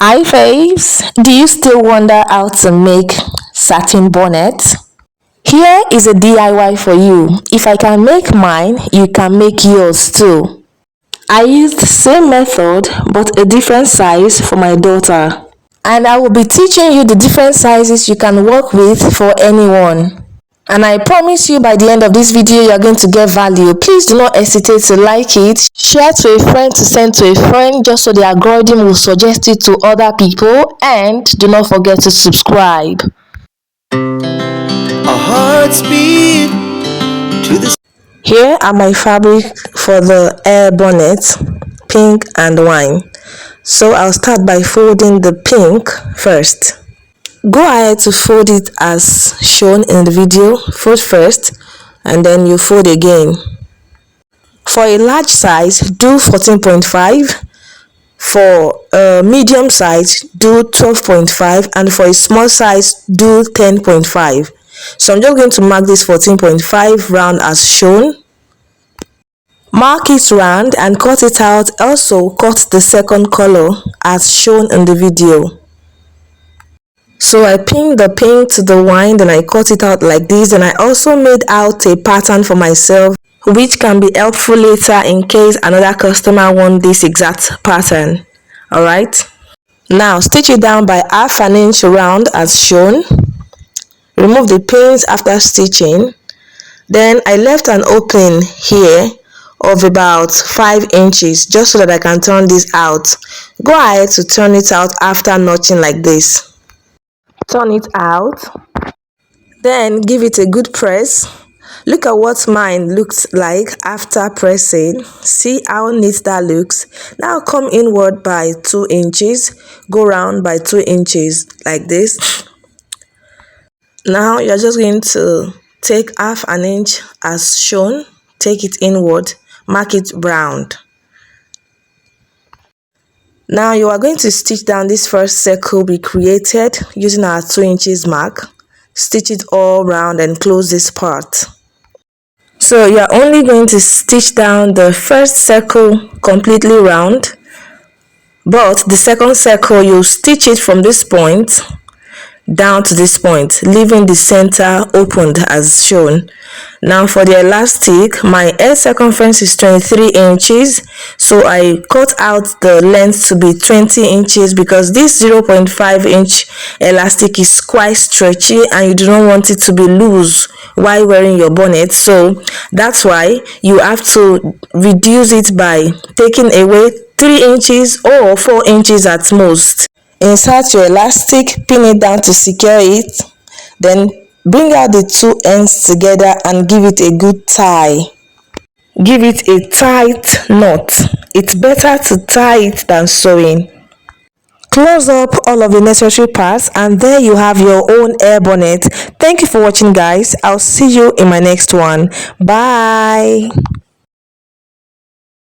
Hi faves, do you still wonder how to make satin bonnet? Here is a DIY for you. If I can make mine, you can make yours too. I used the same method but a different size for my daughter. And I will be teaching you the different sizes you can work with for anyone. And I promise you by the end of this video you are going to get value. Please do not hesitate to like it, share to a friend, to send to a friend, just so the algorithm will suggest it to other people, and do not forget to subscribe. Our hearts beat to the... Here are my fabric for the hair bonnet, pink and wine. So I'll start by folding the pink first. Go ahead to fold it as shown in the video. Fold first and then you fold again. For a large size, do 14.5. For a medium size, do 12.5, and for a small size, do 10.5. So I'm just going to mark this 14.5 round as shown. Mark it round and cut it out. Also cut the second color as shown in the video. So I pinned the pink to the wine, then I cut it out like this, and I also made out a pattern for myself which can be helpful later in case another customer wants this exact pattern. Alright, now stitch it down by 1/2 inch round as shown. Remove the pins after stitching. Then I left an opening here of about 5 inches just so that I can turn this out. Go ahead to turn it out after notching like this. Turn it out, then give it a good press. Look at what mine looks like after pressing. See how neat that looks. Now come inward by 2 inches, go round by 2 inches like this. Now you're just going to take 1/2 inch as shown, take it inward, mark it round. Now you are going to stitch down this first circle we created using our 2 inches mark. Stitch it all round and close this part. So you are only going to stitch down the first circle completely round, but the second circle you stitch it from this point down to this point, leaving the center opened as shown. Now for the elastic, my hair circumference is 23 inches, so I cut out the length to be 20 inches because this 0.5 inch elastic is quite stretchy and you do not want it to be loose while wearing your bonnet. So that's why you have to reduce it by taking away 3 inches or 4 inches at most. Insert your elastic, pin it down to secure it, then bring out the 2 ends together and give it a good tie. Give it a tight knot. It's better to tie it than sewing. Close up all of the necessary parts and there you have your own hair bonnet. Thank you for watching guys. I'll see you in my next one. Bye.